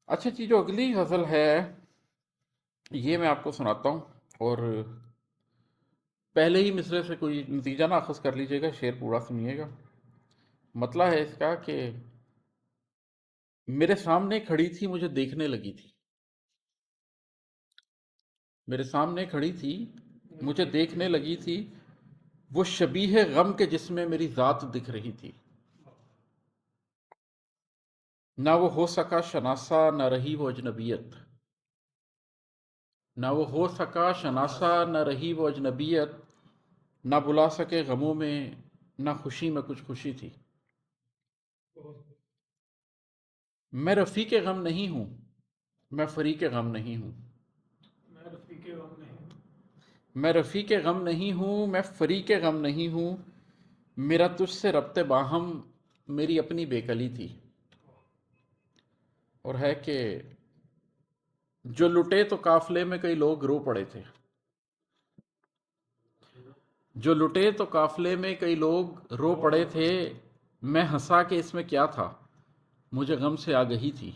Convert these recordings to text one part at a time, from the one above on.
اچھا جی، جو اگلی غزل ہے یہ میں آپ کو سناتا ہوں، اور پہلے ہی مصرعے سے کوئی نتیجہ نہ اخذ کر لیجئے گا، شعر پورا سنیے گا۔ مطلع ہے اس کا کہ میرے سامنے کھڑی تھی، مجھے دیکھنے لگی تھی۔ میرے سامنے کھڑی تھی، مجھے دیکھنے لگی تھی، وہ شبیہ غم کے جس میں میری ذات دکھ رہی تھی۔ نہ وہ ہو سکا شناسا، نہ رہی وہ اجنبیت۔ نہ وہ ہو سکا شناسا، نہ رہی وہ اجنبیت۔ نہ بلا سکے غموں میں، نہ خوشی میں کچھ خوشی تھی۔ میں رفیق غم نہیں ہوں، میں فریق غم نہیں ہوں۔ میں رفیق غم نہیں ہوں، میں فریق غم نہیں ہوں۔ میرا تجھ سے ربط باہم میری اپنی بے کلی تھی۔ اور ہے کہ جو لٹے تو قافلے میں کئی لوگ رو پڑے تھے۔ جو لٹے تو قافلے میں کئی لوگ رو پڑے تھے۔ میں ہنسا کہ اس میں کیا تھا، مجھے غم سے آگہی تھی۔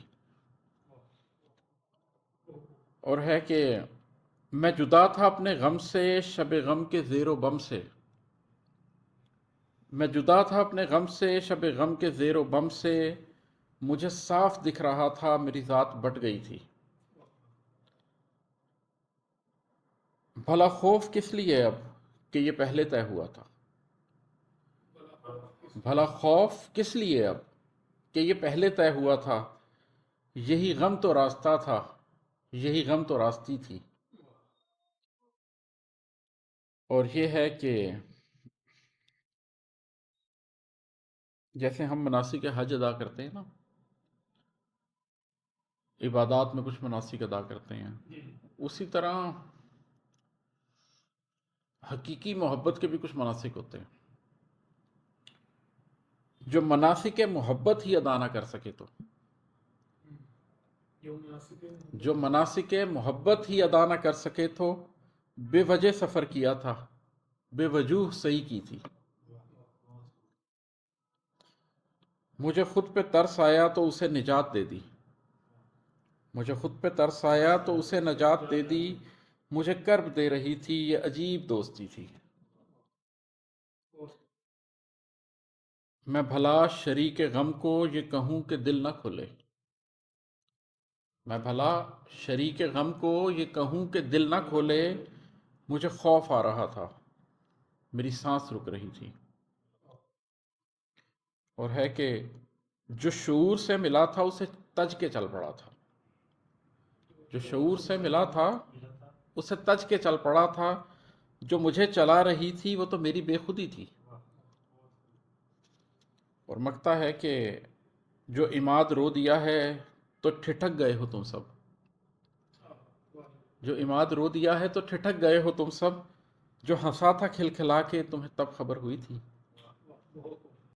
اور ہے کہ میں جدا تھا اپنے غم سے، شب غم کے زیر و بم سے۔ میں جدا تھا اپنے غم سے، شب غم کے زیر و بم سے۔ مجھے صاف دکھ رہا تھا میری ذات بٹ گئی تھی۔ بھلا خوف کس لیے اب کہ یہ پہلے طے ہوا تھا۔ بھلا خوف کس لیے اب کہ یہ پہلے طے ہوا تھا۔ یہی غم تو راستہ تھا، یہی غم تو راستی تھی۔ اور یہ ہے کہ جیسے ہم مناسک حج ادا کرتے ہیں نا، عبادات میں کچھ مناسک ادا کرتے ہیں، اسی طرح حقیقی محبت کے بھی کچھ مناسک ہوتے ہیں۔ جو مناسک محبت ہی ادا نہ کر سکے تو، جو مناسک محبت ہی ادا نہ کر سکے تو بے وجہ سفر کیا تھا، بے وجوہ صحیح کی تھی۔ مجھے خود پہ ترس آیا تو اسے نجات دے دی۔ مجھے خود پہ ترس آیا تو اسے نجات دے دی۔ مجھے کرب دے رہی تھی، یہ عجیب دوستی تھی۔ میں بھلا شریک غم کو یہ کہوں کہ دل نہ کھلے۔ میں بھلا شریک غم کو یہ کہوں کہ دل نہ کھولے۔ مجھے خوف آ رہا تھا، میری سانس رک رہی تھی۔ اور ہے کہ جو شعور سے ملا تھا اسے تج کے چل پڑا تھا۔ جو شعور سے ملا تھا اسے تج کے چل پڑا تھا۔ جو مجھے چلا رہی تھی وہ تو میری بے خودی تھی۔ اور مکتا ہے کہ جو عماد رو دیا ہے تو ٹھٹک گئے ہو تم سب۔ جو عماد رو دیا ہے تو ٹھٹک گئے ہو تم سب۔ جو ہنسا تھا کھلکھلا کے تمہیں تب خبر ہوئی تھی۔